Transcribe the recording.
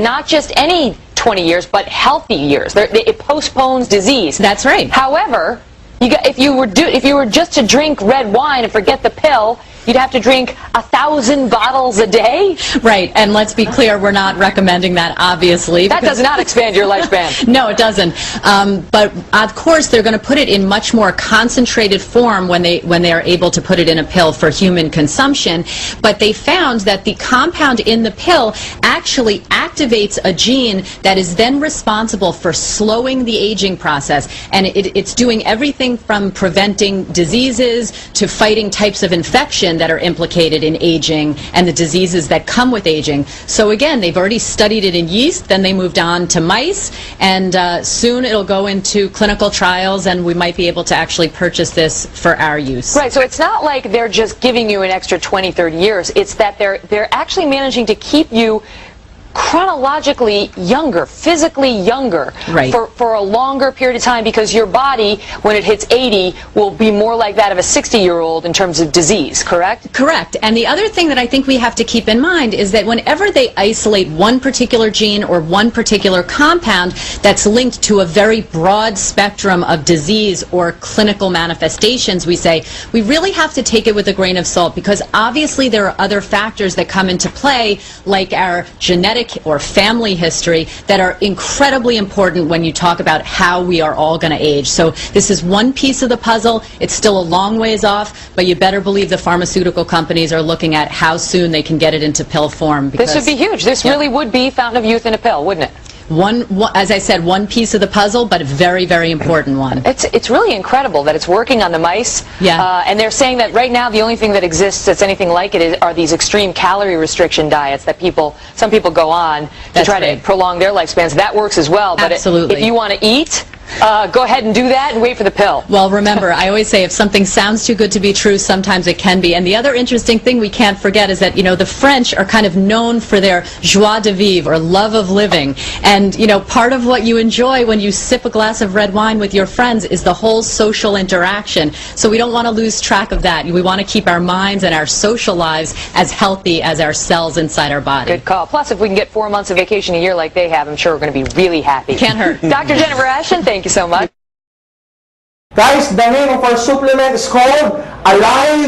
Not just any 20 years, but healthy years. It postpones disease. That's right. However, if you were just to drink red wine and forget the pill, you'd have to drink 1,000 bottles a day? Right, and let's be clear, we're not recommending that, obviously. That does not expand your lifespan. No, it doesn't. But of course, they're going to put it in much more concentrated form when they are able to put it in a pill for human consumption. But they found that the compound in the pill actually activates a gene that is then responsible for slowing the aging process. And it's doing everything from preventing diseases to fighting types of infection that are implicated in aging and the diseases that come with aging. So again, they've already studied it in yeast, then they moved on to mice, and soon it'll go into clinical trials, and we might be able to actually purchase this for our use. Right, so it's not like they're just giving you an extra 20, 30 years. It's that they're actually managing to keep you chronologically younger, physically younger, right, for a longer period of time, because your body, when it hits 80, will be more like that of a 60-year-old in terms of disease, correct? Correct. And the other thing that I think we have to keep in mind is that whenever they isolate one particular gene or one particular compound that's linked to a very broad spectrum of disease or clinical manifestations, we say we really have to take it with a grain of salt, because obviously there are other factors that come into play, like our genetic or family history, that are incredibly important when you talk about how we are all going to age. So this is one piece of the puzzle. It's still a long ways off, but you better believe the pharmaceutical companies are looking at how soon they can get it into pill form. This would be huge. This really would be Fountain of Youth in a pill, wouldn't it? As I said, one piece of the puzzle, but a very, very important one. It's really incredible that it's working on the mice. Yeah. And they're saying that right now the only thing that exists that's anything like it are these extreme calorie restriction diets that some people go on to try to prolong their lifespans. That works as well. But absolutely. If you want to eat, go ahead and do that and wait for the pill. Well, remember, I always say if something sounds too good to be true, sometimes it can be. And the other interesting thing we can't forget is that, the French are kind of known for their joie de vivre, or love of living. And, part of what you enjoy when you sip a glass of red wine with your friends is the whole social interaction. So we don't want to lose track of that. We want to keep our minds and our social lives as healthy as our cells inside our body. Good call. Plus, if we can get 4 months of vacation a year like they have, I'm sure we're going to be really happy. Can't hurt. Dr. Jennifer Ashton, thank you so much. Guys, the name of our supplement is called Alive.